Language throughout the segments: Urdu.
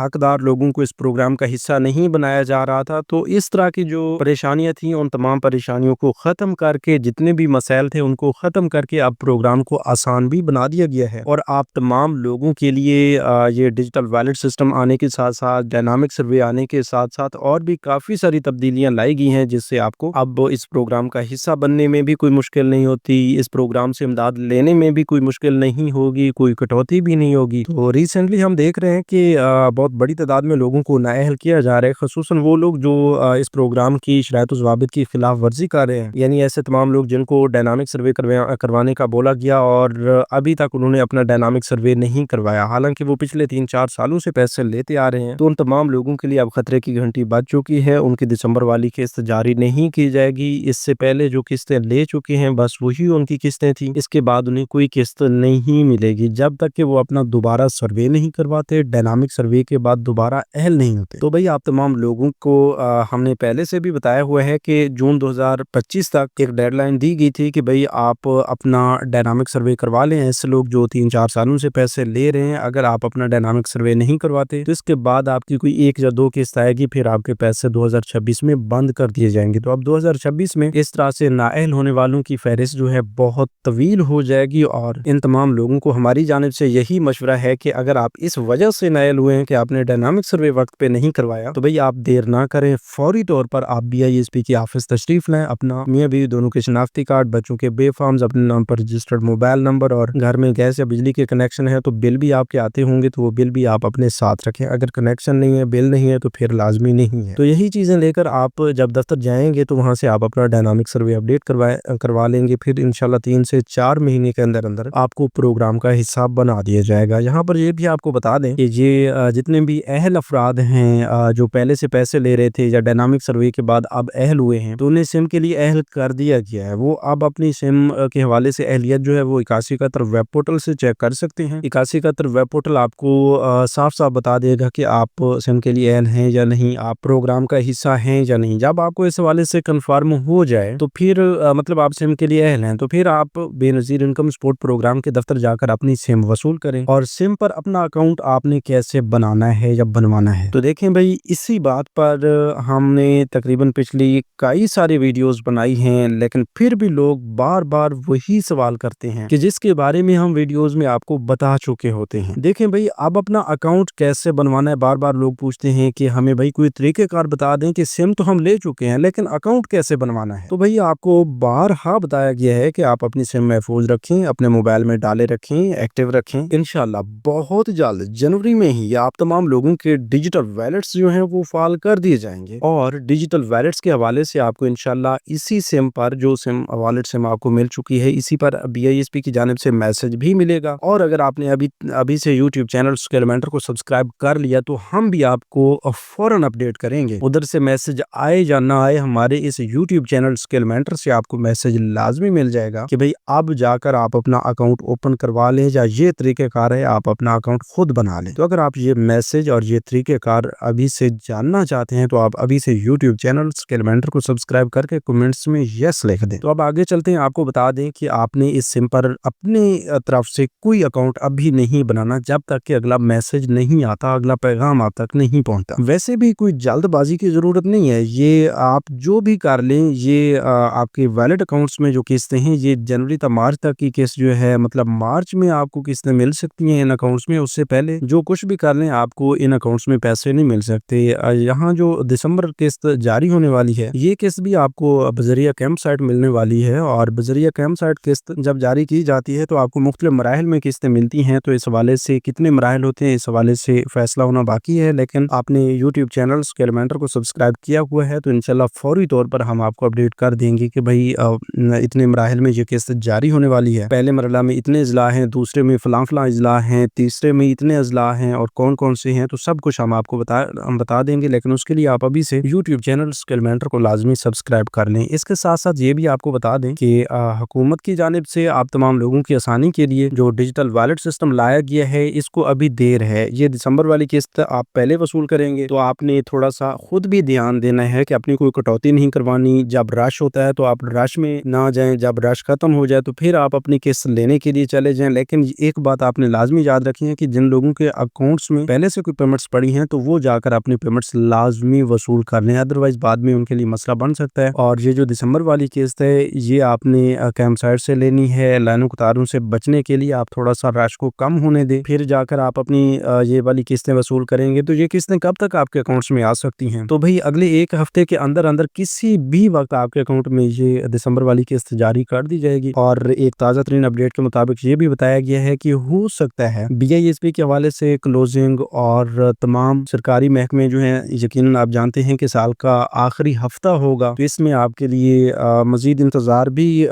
حقدار لوگوں کو اس پروگرام کا حصہ نہیں بنایا جا رہا تھا. تو اس طرح کی جو پریشانیاں تھیں ان تمام پریشانیوں کو ختم کر کے, جتنے بھی مسائل تھے ان کو ختم کر کے اب پروگرام کو آسان بھی بنا دیا گیا ہے. اور آپ تمام لوگوں کے لیے یہ ڈیجیٹل ویلٹ سسٹم آنے کے ساتھ ساتھ ڈائنامک سروے آنے کے ساتھ ساتھ اور بھی کافی ساری تبدیلیاں لائی گئی ہیں, جس سے آپ کو اب اس پروگرام کا حصہ بننے میں بھی کوئی مشکل نہیں ہوتی, اس پروگرام سے امداد لینے میں بھی کوئی مشکل نہیں ہوگی, کوئی کٹوتی بھی نہیں ہوگی. تو ریسنٹلی ہم دیکھ رہے ہیں کہ بہت بڑی تعداد میں لوگوں کو نااہل کیا جا رہا ہے, خصوصاً وہ لوگ جو اس پروگرام کی شرائط و ضوابط کی خلاف ورزی کر رہے ہیں. یعنی ایسے تمام لوگ جن کو ڈائنامک سروے کروانے کا بولا گیا اور ابھی تک انہوں نے اپنا ڈائنامک سروے نہیں کروایا, حالانکہ وہ پچھلے 3-4 سالوں سے پیسے لیتے آ رہے ہیں. تو ان تمام لوگوں کے لیے اب خطرے کی گھنٹی بج چکی ہے. ان کی دسمبر والی قسط جاری نہیں کی جائے گی. اس سے پہلے جو قسطیں لے چکے ہیں بس وہی ان کی قسطیں تھیں. اس کے بعد انہیں کوئی قسط نہیں ملے گی جب تک کہ وہ اپنا دوبارہ سروے نہیں کرواتے, ڈائنامک سروے کے بعد دوبارہ اہل نہیں ہوتے. تو بھائی آپ تمام لوگوں کو ہم نے پہلے سے بھی بتایا ہوا ہے کہ جون 2025 تک ایک ڈیڈ لائن دی گئی تھی کہ بھئی آپ اپنا ڈائنامک سروے کروا لیں. ایسے لوگ جو 3-4 سالوں سے پیسے لے رہے ہیں, اگر آپ اپنا ڈائنامک سروے نہیں کرواتے تو اس کے بعد آپ کی کوئی 1 یا 2 قسط آئے گی, پھر آپ کے پیسے 2026 میں بند کر دیے جائیں گے. تو اب 2026 میں اس طرح سے نااہل ہونے والوں کی فہرست جو ہے بہت طویل ہو جائے گی. اور ان تمام لوگوں کو ہماری جانب سے یہی مشورہ ہے کہ اگر آپ اس وجہ سے نااہل ہوئے ہیں کہ آپ نے ڈائنامک سروے وقت پہ نہیں کروایا تو بھئی آپ دیر نہ کریں, فوری طور پر آپ BISP کی آفس تشریف لائیں, اپنا میاں بیوی دونوں کے شناختی کارڈ, بچوں کے بے فارمز, اپنے نام پر رجسٹرڈ موبائل نمبر, اور گھر میں گیس یا بجلی کے کنیکشن ہے تو بل بھی آپ کے آتے ہوں گے تو وہ بل بھی آپ اپنے ساتھ رکھیں. اگر کنیکشن نہیں ہے, بل نہیں ہے تو پھر لازمی نہیں ہے. تو یہی چیزیں لے کر آپ جب دفتر جائیں گے تو وہاں سے آپ اپنا ڈائنامک سروے اپڈیٹ کروا لیں گے. پھر انشاءاللہ 3 سے 4 مہینے کے اندر آپ کو پروگرام کا حصہ بنا دیا جائے گا. یہاں پر یہ بھی آپ کو بتا دیں کہ یہ جتنے بھی اہل افراد ہیں جو پہلے سے پیسے لے رہے تھے یا ڈائنامک سروے کے بعد اب اہل ہوئے ہیں تو انہیں سم کے لیے اہل کر دیا گیا ہے. وہ اب اپنی سم کے حوالے سے اہلیت جو ہے وہ 8171 ویب پورٹل سے چیک کر سکتے ہیں. 8171 ویب پورٹل آپ کو صاف صاف بتا دے گا کہ آپ سم کے لیے اہل ہیں یا نہیں, آپ پروگرام کا حصہ ہیں یا نہیں. جب آپ کو اس حوالے سے کنفرم ہو جائے تو پھر مطلب آپ سم کے لیے اہل ہیں تو پھر آپ بے نظیر انکم سپورٹ پروگرام کے دفتر جا کر اپنی سم وصول کریں. اور سم پر اپنا اکاؤنٹ آپ نے کیسے بنانا ہے یا بنوانا ہے, تو دیکھیں بھائی اسی بات پر ہم نے تقریباً پچھلی کئی ساری ویڈیوز بنائی ہیں, لیکن پھر بھی لوگ بار بار وہی سوال کرتے ہیں کہ جس کے بارے میں ہم ویڈیوز میں آپ کو بتا چکے ہوتے ہیں. دیکھیں بھائی اب اپنا اکاؤنٹ کیسے بنوانا ہے, بار بار لوگ پوچھتے ہیں کہ ہمیں بھائی کوئی طریقہ کار بتا دیں کہ سم تو ہم لے چکے ہیں لیکن اکاؤنٹ کیسے بنوانا ہے. تو بھائی آپ کو بارہا بتایا گیا ہے کہ آپ اپنی سم محفوظ رکھیں, اپنے موبائل میں ڈالے رکھیں, ایکٹیو رکھیں. انشاءاللہ بہت جلد جنوری میں ہی آپ تمام لوگوں کے ڈیجیٹل ویلٹس جو ہیں وہ فعال کر دیے جائیں گے. اور ڈیجیٹل ویلٹس کے حوالے سے آپ کو انشاءاللہ اسی سم پر جو سم والٹ سم آپ کو مل چکی ہے اسی پر BISP کی جانب سے میسج بھی ملے گا. اور اگر آپ نے ابھی سے YouTube چینل اسکیلمنٹر کو سبسکرائب کر لیا تو ہم بھی آپ کو فوراً اپڈیٹ کریں گے. ادھر سے میسج آئے یا نہ آئے, ہمارے اس YouTube چینل اسکیلمنٹر سے آپ کو میسج لازمی مل جائے گا کہ بھئی اب جا کر آپ اپنا اکاؤنٹ اوپن کروا لیں یا یہ طریقہ کار ہے آپ اپنا اکاؤنٹ خود بنا لیں. تو اگر آپ یہ میسج اور یہ طریقہ کار ابھی سے جاننا چاہتے ہیں تو آپ ابھی سے YouTube چینل اسکیلمنٹر کو سبسکرائب کر کے کمنٹس میں یس لکھ دیں. تو اب آگے چلتے ہیں, آپ کو بتا دیں کہ آپ نے اس سم پر اپنی طرف سے کوئی اکاؤنٹ ابھی نہیں بنانا جب تک کہ اگلا میسج نہیں آتا, اگلا پیغام آپ تک نہیں پہنچتا. ویسے بھی کوئی جلد بازی کی ضرورت نہیں ہے, یہ آپ جو بھی کر لیں, یہ آپ کے ویلٹ اکاؤنٹس میں جو قسطیں ہیں یہ جنوری تا مارچ تک کی قسط جو ہے, مطلب مارچ میں آپ کو قسطیں مل سکتی ہیں ان اکاؤنٹس میں. اس سے پہلے جو کچھ بھی کر لیں آپ کو ان اکاؤنٹس میں پیسے نہیں مل سکتے. یہاں جو دسمبر قسط جاری ہونے والی ہے یہ قسط بھی آپ کو بذریعہ کیمپ سائٹ ملنے والی ہے. اور بذریعہ کیمپ سائٹ قسط جب جاری کی جاتی ہے تو آپ کو مختلف مراحل میں قسطیں ملتی ہیں. تو اس حوالے سے کتنے مراحل ہوتے ہیں اس حوالے سے فیصلہ ہونا باقی ہے, لیکن آپ نے YouTube چینل اسکیلمنٹر کو سبسکرائب کیا ہوا ہے تو انشاءاللہ فوری طور پر ہم آپ کو اپڈیٹ کر دیں گے کہ بھئی اتنے مراحل میں یہ قسط جاری ہونے والی ہے. پہلے مرحلہ میں اتنے اضلاع ہیں, دوسرے میں فلاں اضلاع ہیں, تیسرے میں اتنے اضلاع ہیں اور کون کون سے ہیں, تو سب کچھ ہم آپ کو بتا دیں گے. لیکن اس کے لیے آپ ابھی سے YouTube چینل اسکیلمنٹر کو لازمی سبسکرائب کر لیں. اس کے ساتھ ساتھ یہ بھی آپ کو بتا دیں کہ حکومت کی جانب سے آپ تمام لوگوں کی آسانی کے لیے جو ڈیجیٹل ویلٹ سسٹم لایا گیا ہے اس کو ابھی دیر ہے. یہ دسمبر والی قسط آپ پہلے وصول کریں گے تو آپ نے تھوڑا سا خود بھی دھیان دینا ہے کہ اپنی کوئی کٹوتی نہیں کروانی. جب رش ہوتا ہے تو آپ رش میں نہ جائیں, جب رش ختم ہو جائے تو پھر آپ اپنی قسط لینے کے لیے چلے جائیں. لیکن ایک بات آپ نے لازمی یاد رکھنی ہے کہ جن لوگوں کے اکاؤنٹس میں پہلے سے کوئی پیمنٹس پڑی ہیں تو وہ جا کر اپنی پیمنٹس لازمی وصول کر لیں، ادروائز بعد میں ان کے لیے مسئلہ بن سکتا ہے۔ اور یہ جو دسمبر والی قسط ہے یہ آپ نے کیمپ سائٹ سے لینی ہے، لائنوں قطاروں سے بچنے کے لیے آپ تھوڑا سا رش کو کم ہونے دیں، پھر جا کر آپ اپنی یہ والی قسطیں وصول کریں گے۔ تو یہ قسطیں کب تک آپ کے اکاؤنٹس میں آ سکتی ہیں؟ تو بھائی اگلے ایک ہفتے کے اندر اندر کسی بھی وقت آپ کے اکاؤنٹ میں یہ دسمبر والی قسط جاری کر دی جائے گی۔ اور ایک تازہ ترین اپڈیٹ کے مطابق یہ بھی بتایا گیا ہے کہ ہو سکتا ہے BISP کے حوالے سے کلوزنگ اور تمام سرکاری محکمے جو ہیں، یقیناً آپ جانتے ہیں کہ سال کا آخری ہفتہ ہوگا، تو اس میں آپ کے لیے مزید انتظار بھی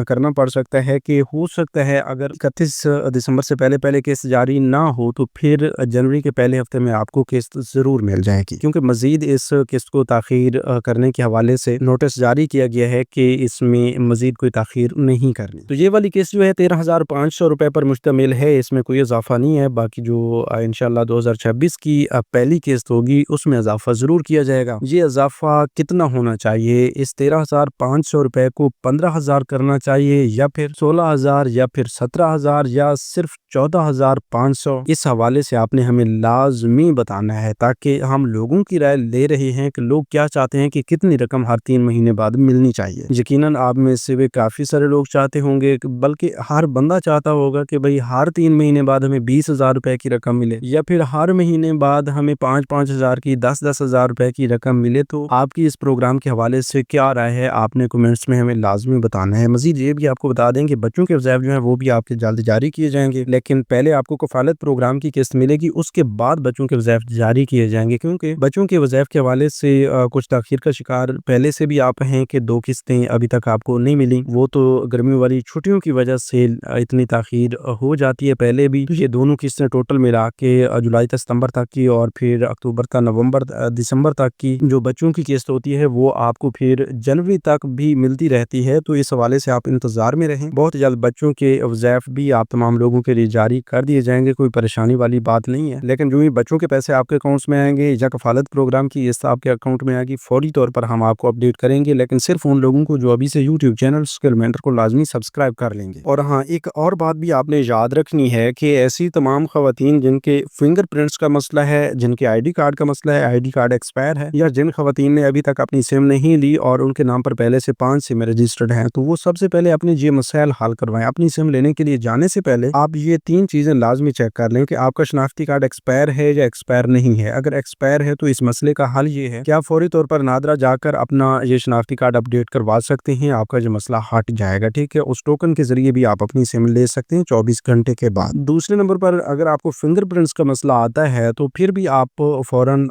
کرنا پڑ سکتا ہے کہ ہو سکتا ہے اگر 31 دسمبر سے پہلے قسط جاری نہ ہو تو پھر جنوری کے پہلے ہفتے میں آپ کو قسط ضرور مل جائے گی، کیونکہ مزید اس قسط کو تاخیر کرنے کے حوالے سے نوٹس جاری کیا گیا ہے کہ اس میں مزید کوئی تاخیر نہیں کرنی۔ تو یہ والی قسط جو ہے 13,500 روپے پر مشتمل ہے، اس میں کوئی اضافہ نہیں ہے، باقی جو انشاءاللہ 2026 کی پہلی قسط ہوگی اس میں اضافہ ضرور کیا جائے گا۔ یہ اضافہ کتنا ہونا چاہیے؟ اس 13,500 روپے کو 15,000 کرنا چاہیے یا پھر 16,000 یا پھر 17,000 یا صرف 14,500؟ اس حوالے سے آپ نے ہمیں لازمی بتانا ہے تاکہ ہم لوگوں کی رائے لے رہے ہیں کہ لوگ کیا چاہتے ہیں کہ کتنی رقم ہر 3 مہینے بعد ملنی چاہیے۔ یقیناً آپ میں سے بھی کافی سارے لوگ چاہتے ہوں گے، بلکہ ہر بندہ چاہتا ہوگا کہ بھئی ہر 3 مہینے بعد ہمیں 20,000 روپے کی رقم ملے، یا پھر ہر مہینے بعد ہمیں 5,000 کی 10,000 روپے کی رقم ملے۔ تو آپ کی اس پروگرام کے حوالے سے کیا رائے ہے آپ نے کمنٹس میں ہمیں لازمی بتانا ہے۔ مزید یہ بھی آپ کو بتا دیں کہ بچوں کے وظائف جو ہیں وہ بھی آپ کے جلد جاری کیے جائیں گے، لیکن پہلے آپ کو کفالت پروگرام کی قسط ملے گی، اس کے بعد بچوں کے وظائف جاری کیے جائیں گے، کیونکہ بچوں کے وظائف کے حوالے سے کچھ تاخیر کا شکار پہلے سے بھی آپ ہیں کہ 2 قسطیں ابھی تک آپ کو نہیں ملی، وہ تو گرمی والی چھٹیوں کی وجہ سے اتنی تاخیر ہو جاتی ہے پہلے بھی۔ تو یہ دونوں قسطیں ٹوٹل ملا کے جولائی تا ستمبر تک کی اور پھر اکتوبر تا نومبر دسمبر تک کی جو بچوں کی قسط ہوتی ہے وہ آپ کو پھر جنوری تک بھی ملتی رہتی ہے۔ تو اس حوالے سے آپ انتظار میں رہیں، بہت جلد بچوں کے وظائف بھی آپ تمام لوگوں کے لیے جاری کر دیے جائیں گے، کوئی پریشانی والی بات نہیں ہے۔ لیکن جو ہی بچوں کے پیسے آپ کے اکاؤنٹس میں آئیں گے یا کفالت پروگرام کی قسط آپ کے اکاؤنٹ میں آئے گی، فوری طور پر ہم آپ کو اپڈیٹ کریں گے، لیکن صرف ان لوگوں کو جو ابھی سے YouTube چینل ریمائنڈر کو لازمی سبسکرائب کر لیں گے۔ اور ہاں، ایک اور بات بھی آپ نے یاد رکھنی ہے کہ ایسی تمام خواتین جن کے فنگر پرنٹس کا مسئلہ ہے، جن کے ID کارڈ کا مسئلہ ہے، ID کارڈ ایکسپائر ہے، یا جن خواتین نے ابھی تک اپنی سم نہیں لی اور ان کے نام پر پہلے سے 5 سم رجسٹرڈ ہیں، تو وہ سب سے پہلے اپنے یہ مسائل حل کروائیں۔ اپنی سم لینے کے لیے جانے سے پہلے آپ یہ 3 چیزیں لازمی چیک کر لیں کہ آپ کا شناختی کارڈ ایکسپائر ہے یا ایکسپائر نہیں ہے۔ اگر ایکسپائر ہے تو اس مسئلے کا حل یہ ہے کہ آپ فوری طور پر نادرا جا کر اپنا یہ شناختی کارڈ اپڈیٹ کروا سکتے ہیں، آپ کا یہ مسئلہ ہٹ جائے گا، ٹھیک ہے؟ اس ٹوکن کے ذریعے بھی آپ اپنی سم لے سکتے ہیں 24 گھنٹے کے بعد۔ دوسرے نمبر پر اگر آپ کو فنگر پرنٹس کا مسئلہ آتا ہے تو پھر بھی آپ فوراً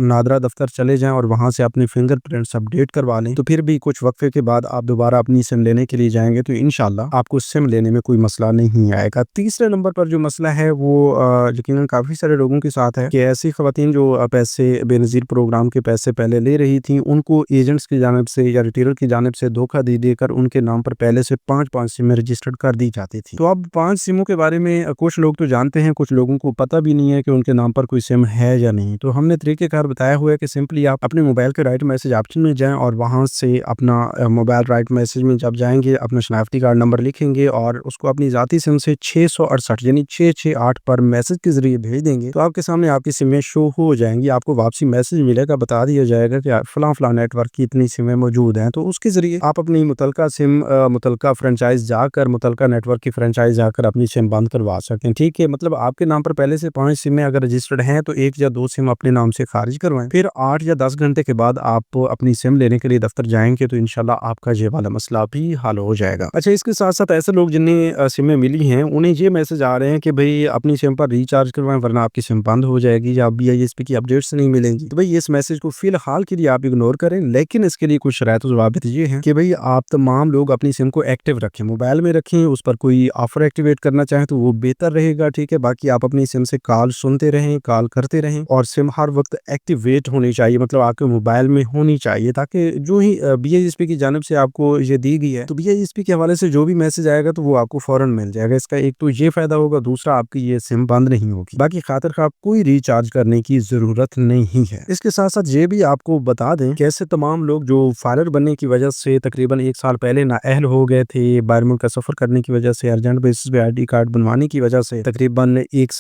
نادرا دفتر چلے جائیں اور وہاں سے اپنی فنگر پرنٹس اپڈیٹ کروا لیں، تو پھر بھی کچھ وقفے کے بعد آپ دوبارہ اپنی سم لینے کے لیے جائیں گے تو انشاءاللہ آپ کو سم لینے میں کوئی مسئلہ نہیں آئے گا۔ تیسرے نمبر پر جو مسئلہ ہے وہ یقیناً کافی سارے لوگوں کے ساتھ ہے کہ ایسی خواتین جو پیسے بے نظیر پروگرام کے پیسے پہلے لے رہی تھیں، ان کو ایجنٹس کی جانب سے یا ریٹیلر کی جانب سے دھوکہ دے کر ان کے نام پر پہلے سے 5 سمیں رجسٹرڈ کر دی جاتی تھی۔ تو اب 5 سموں کے بارے میں کچھ لوگ تو جانتے ہیں، کچھ لوگوں کو پتہ بھی نہیں ہے کہ ان کے نام پر کوئی سم ہے یا نہیں۔ تو ہم نے طریقہ کار بتایا ہوا ہے کہ سمپلی آپ اپنے موبائل کے رائٹ میسج آپشن میں جائیں اور وہاں سے اپنا موبائل رائٹ میسج میں جب جائیں گے اپنا شناختی کارڈ نمبر لکھیں گے اور اس کو اپنی ذاتی سم سے 668 یعنی 668 پر میسج کے ذریعے بھیج دیں گے تو آپ کے سامنے آپ کی سمیں شو ہو جائیں گی، آپ کو واپسی میسج ملے گا، بتا دیا جائے گا کہ فلاں فلاں نیٹ ورک کی اتنی سمیں موجود ہیں۔ تو اس کے ذریعے آپ اپنی متعلقہ سم متعلقہ فرنچائز جا کر متعلقہ نیٹ ورک کی فرنچائز جا کر اپنی سم بند کروا سکتے ہیں، ٹھیک ہے؟ مطلب آپ کے نام پر پہلے سے 5 سمیں اگر رجسٹرڈ ہیں تو 1 یا 2 سم اپنے نام سے خارج کروائیں، پھر 8 یا 10 گھنٹے کے بعد آپ اپنی سم لینے کے لیے دفتر جائیں گے تو انشاءاللہ آپ کا یہ والا مسئلہ بھی حل ہو جائے گا۔ اچھا، اس کے ساتھ ساتھ ایسے لوگ جنہیں سمیں ملی ہیں انہیں یہ میسج آ رہے ہیں کہ بھئی اپنی سم پر ریچارج کروائیں ورنہ آپ کی سم بند ہو جائے گی یا BISP کی اپڈیٹس نہیں ملیں گی۔ تو بھئی اس میسج کو فی الحال کے لیے آپ اگنور کریں، لیکن اس کے لیے کچھ شرائط و ضوابط یہ ہیں کہ بھئی آپ تمام لوگ اپنی سم کو ایکٹیو رکھیں، موبائل میں رکھیں، اس پر کوئی آفر ایکٹیویٹ کرنا چاہیں تو وہ بہتر رہے گا، ٹھیک ہے؟ باقی آپ اپنی سم سے کال سنتے رہیں، کال کرتے رہیں اور سم ہر وقت ایکٹیویٹ ہونی چاہیے، مطلب آپ کے موبائل میں ہونی چاہیے تاکہ جو ہی BISP کی جانب سے آپ کو یہ دی گئی ہے تو BISP کے حوالے سے جو بھی میسج آئے گا تو وہ آپ کو فوراً مل جائے گا۔ اس کا ایک تو یہ فائدہ ہوگا، دوسرا آپ کی یہ سم بند نہیں ہوگی، باقی خاطر خواہ کوئی ریچارج کرنے کی ضرورت نہیں ہے۔ اس کے ساتھ ساتھ یہ بھی آپ کو بتا دیں کہ ایسے تمام لوگ جو فائلر بننے کی وجہ سے تقریباً 1 سال پہلے نااہل ہو گئے تھے، باہر ملک کا سفر کرنے کی وجہ سے، ارجنٹ بیسس پہ ID کارڈ بنوانے کی وجہ سے تقریباً 1